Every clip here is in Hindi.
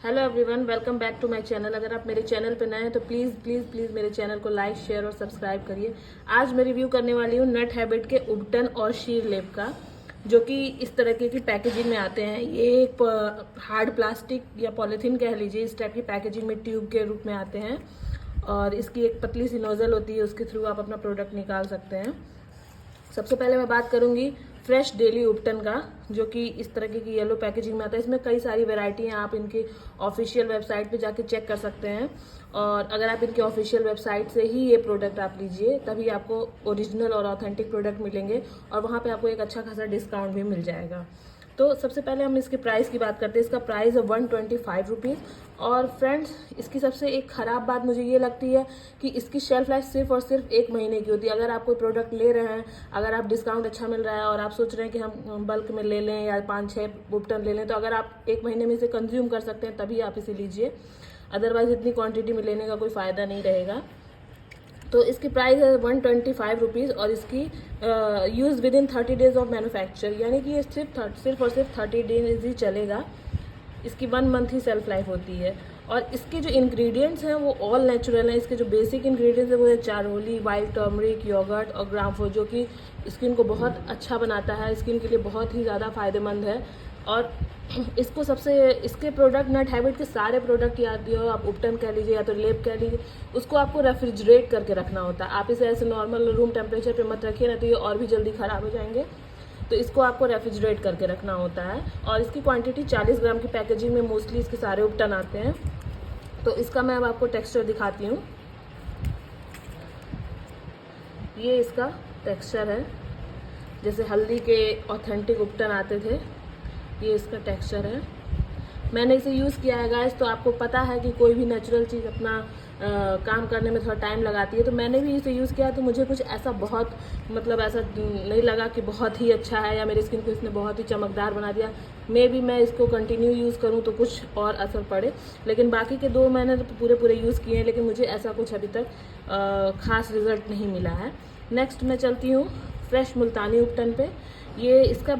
Hello everyone, welcome back to my channel. अगर आप मेरे चैनल पे नए हैं तो प्लीज़ प्लीज़ प्लीज़ मेरे चैनल को लाइक, शेयर और सब्सक्राइब करिए। आज मैं रिव्यू करने वाली हूँ नट हैबिट के उबटन और शीर लेप का, जो कि इस तरह की पैकेजिंग में आते हैं। ये एक हार्ड प्लास्टिक या पॉलीथीन कह लीजिए, इस टाइप की पैकेजिंग में ट्यूब के रूप में आते हैं और इसकी एक पतली सी नोज़ल होती है, उसके थ्रू आप अपना प्रोडक्ट निकाल सकते हैं। सबसे पहले मैं बात करूंगी फ्रेश डेली उबटन का, जो कि इस तरह की येलो पैकेजिंग में आता है। इसमें कई सारी वैरायटी हैं, आप इनकी ऑफिशियल वेबसाइट पे जाके चेक कर सकते हैं। और अगर आप इनके ऑफिशियल वेबसाइट से ही ये प्रोडक्ट आप लीजिए, तभी आपको ओरिजिनल और ऑथेंटिक प्रोडक्ट मिलेंगे और वहाँ पे आपको एक अच्छा खासा डिस्काउंट भी मिल जाएगा। तो सबसे पहले हम इसके प्राइस की बात करते हैं। इसका प्राइस है 125 रुपीज़। और फ्रेंड्स, इसकी सबसे एक ख़राब बात मुझे ये लगती है कि इसकी शेल्फ लाइफ सिर्फ और सिर्फ 1 महीने की होती है। अगर आप कोई प्रोडक्ट ले रहे हैं, अगर आप डिस्काउंट अच्छा मिल रहा है और आप सोच रहे हैं कि हम बल्क में ले लें या 5-6 उबटन ले लें, तो अगर आप 1 महीने में इसे कंज्यूम कर सकते हैं तभी आप इसे लीजिए, अदरवाइज इतनी क्वान्टिटी में लेने का कोई फ़ायदा नहीं रहेगा। तो इसकी प्राइस है 125 रुपीज़ और इसकी use with in 30 days of manufacture, यानी कि ये सिर्फ और सिर्फ 30 डेज ही चलेगा। इसकी 1 मंथ ही सेल्फ लाइफ होती है। और इसके जो इंग्रेडिएंट्स हैं वो ऑल नेचुरल हैं। इसके जो बेसिक इंग्रेडिएंट्स हैं वो है चारोली, वाइल्ड टर्मरिक, योगर्ट और ग्रामफो, जो कि स्किन को बहुत अच्छा बनाता है, स्किन के लिए बहुत ही ज़्यादा फायदेमंद है। और इसको इसके प्रोडक्ट, नट हैबिट के सारे प्रोडक्ट या हो आप उबटन कह लीजिए या तो लेप कह लीजिए, उसको आपको रेफ्रिजरेट करके रखना होता है। आप इसे ऐसे नॉर्मल रूम टेम्परेचर पे मत रखिए, ना तो ये और भी जल्दी ख़राब हो जाएंगे। तो इसको आपको रेफ्रिजरेट करके रखना होता है। और इसकी क्वांटिटी 40 ग्राम की पैकेजिंग में मोस्टली इसके सारे उबटन आते हैं। तो इसका मैं अब आपको टेक्सचर दिखाती हूँ। ये इसका टेक्सचर है, जैसे हल्दी के ऑथेंटिक उबटन आते थे, ये इसका टेक्सचर है। मैंने इसे यूज़ किया है गाइस, तो आपको पता है कि कोई भी नेचुरल चीज़ अपना काम करने में थोड़ा टाइम लगाती है। तो मैंने भी इसे यूज़ किया, तो मुझे कुछ ऐसा बहुत ऐसा नहीं लगा कि बहुत ही अच्छा है या मेरी स्किन को इसने बहुत ही चमकदार बना दिया। मे बी मैं इसको कंटिन्यू यूज़ करूँ तो कुछ और असर पड़े, लेकिन बाकी के 2 मैंने तो पूरे यूज़ किए हैं, लेकिन मुझे ऐसा कुछ अभी तक ख़ास रिजल्ट नहीं मिला है। नेक्स्ट मैं चलती हूँ फ्रेश मुल्तानी उबटन पे। ये इसका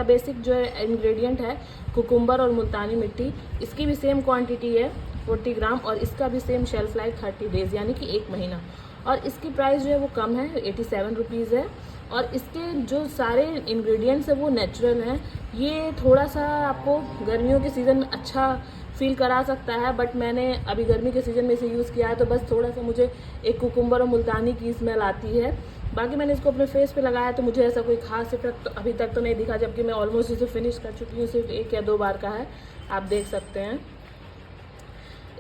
बेसिक जो है इंग्रेडिएंट है कुकुम्बर और मुल्तानी मिट्टी। इसकी भी सेम क्वांटिटी है 40 ग्राम और इसका भी सेम शेल्फ लाइफ 30 डेज, यानी कि 1 महीना। और इसकी प्राइस जो है वो कम है, 87 रुपीज़ है। और इसके जो सारे इंग्रेडिएंट्स हैं वो नेचुरल हैं। ये थोड़ा सा आपको गर्मियों के सीज़न में अच्छा फील करा सकता है, बट मैंने अभी गर्मी के सीज़न में इसे यूज़ किया है, तो बस थोड़ा सा मुझे एक कुकुम्बर और मुल्तानी की स्मेल आती है। बाकी मैंने इसको अपने फेस पे लगाया तो मुझे ऐसा कोई खास इफेक्ट अभी तक तो नहीं दिखा, जबकि मैं ऑलमोस्ट इसे फिनिश कर चुकी हूँ। सिर्फ 1 या 2 बार का है, आप देख सकते हैं।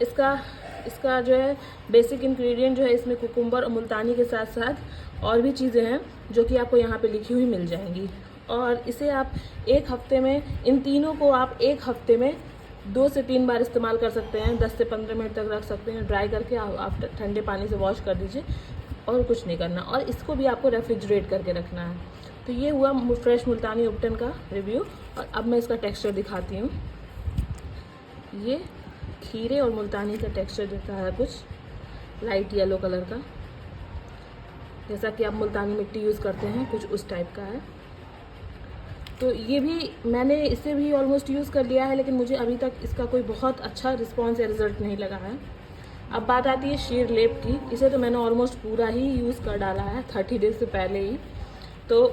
इसका जो है बेसिक इंग्रेडिएंट जो है, इसमें कुकुम्बर और मुल्तानी के साथ साथ और भी चीज़ें हैं जो कि आपको यहाँ पे लिखी हुई मिल जाएंगी। और इसे आप 1 हफ्ते में, इन तीनों को आप 1 हफ्ते में 2 से 3 बार इस्तेमाल कर सकते हैं। 10 से 15 मिनट तक रख सकते हैं। ड्राई करके आप ठंडे पानी से वॉश कर दीजिए और कुछ नहीं करना। और इसको भी आपको रेफ्रिजरेट करके रखना है। तो ये हुआ फ्रेश मुल्तानी उबटन का रिव्यू। और अब मैं इसका टेक्सचर दिखाती हूँ। ये खीरे और मुल्तानी का टेक्सचर देता है, कुछ लाइट येलो कलर का, जैसा कि आप मुल्तानी मिट्टी यूज़ करते हैं, कुछ उस टाइप का है। तो ये भी मैंने इसे भी ऑलमोस्ट यूज़ कर लिया है, लेकिन मुझे अभी तक इसका कोई बहुत अच्छा रिस्पॉन्स या रिजल्ट नहीं लगा है। अब बात आती है शीर लेप की। इसे तो मैंने ऑलमोस्ट पूरा ही यूज़ कर डाला है 30 डेज से पहले ही। तो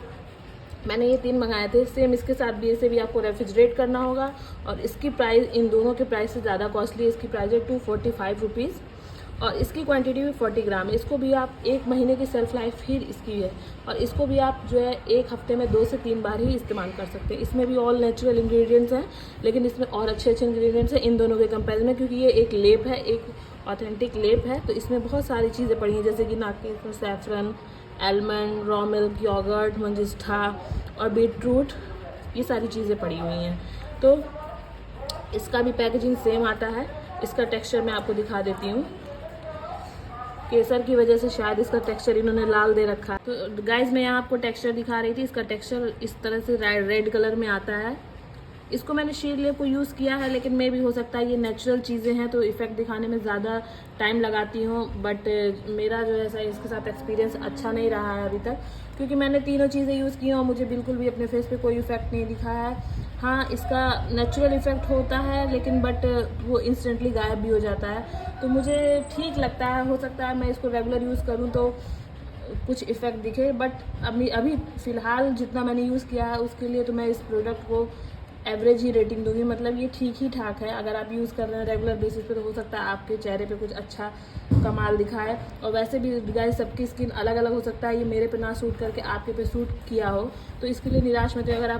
मैंने ये 3 मंगाए थे, सेम इसके साथ भी, इसे भी आपको रेफ्रिजरेट करना होगा। और इसकी प्राइस इन दोनों के प्राइस से ज़्यादा कॉस्टली है। इसकी प्राइस है 245 रुपीज़ और इसकी क्वांटिटी भी 40 ग्राम है। इसको भी आप 1 महीने की सेल्फ लाइफ ही इसकी है। और इसको भी आप जो है 1 हफ्ते में 2 से 3 बार ही इस्तेमाल कर सकते हैं। इसमें भी ऑल नेचुरल इंग्रेडिएंट्स हैं, लेकिन इसमें और अच्छे इंग्रेडिएंट्स हैं इन दोनों के कंपेरिजन में, क्योंकि ये एक लेप है, एक ऑथेंटिक लेप है। तो इसमें बहुत सारी चीज़ें पड़ी हैं, जैसे कि नाके saffron, almond, raw milk, yogurt, मंजिष्ठा और बीटरूट, ये सारी चीज़ें पड़ी हुई हैं। तो इसका भी पैकेजिंग सेम आता है। इसका टेक्सचर मैं आपको दिखा देती हूँ। केसर की वजह से शायद इसका टेक्सचर इन्होंने लाल दे रखा है। तो गाइज, मैं यहाँ आपको टेक्सचर दिखा रही थी। इसका टेक्सचर इस तरह से रेड कलर में आता है। इसको मैंने शीर लेप को यूज़ किया है, लेकिन मे भी हो सकता है ये नेचुरल चीज़ें हैं तो इफ़ेक्ट दिखाने में ज़्यादा टाइम लगाती हूँ। बट मेरा जो है इसके साथ एक्सपीरियंस अच्छा नहीं रहा है अभी तक, क्योंकि मैंने तीनों चीज़ें यूज़ की हैं और मुझे बिल्कुल भी अपने फेस पे कोई इफेक्ट नहीं दिखा है। हाँ, इसका नेचुरल इफ़ेक्ट होता है, लेकिन बट वो इंस्टेंटली गायब भी हो जाता है। तो मुझे ठीक लगता है, हो सकता है मैं इसको रेगुलर यूज़ करूँ तो कुछ इफ़ेक्ट दिखे, बट अभी अभी फ़िलहाल जितना मैंने यूज़ किया है उसके लिए तो मैं इस प्रोडक्ट को एवरेज ही रेटिंग दूंगी। मतलब ये ठीक ही ठाक है। अगर आप यूज़ कर रहे हैं रेगुलर बेसिस पे तो हो सकता है आपके चेहरे पे कुछ अच्छा कमाल दिखाए। और वैसे भी गाइस सबकी स्किन अलग अलग हो सकता है, ये मेरे पे ना सूट करके आपके पे सूट किया हो, तो इसके लिए निराश मत होइए। अगर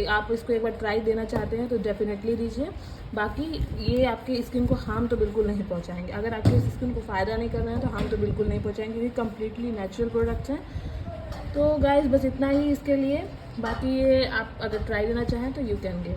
आप इसको एक बार ट्राई देना चाहते हैं तो डेफिनेटली दीजिए। बाकी ये आपके स्किन को हार्म तो बिल्कुल नहीं पहुँचाएंगे। अगर आपके स्किन को फ़ायदा नहीं कर रहे हैं तो हार्म तो बिल्कुल नहीं पहुँचाएंगे, क्योंकि कम्प्लीटली नेचुरल प्रोडक्ट्स हैं। तो गाइस बस इतना ही इसके लिए। बाकी ये आप अगर ट्राई देना चाहें तो यू कैन गिव।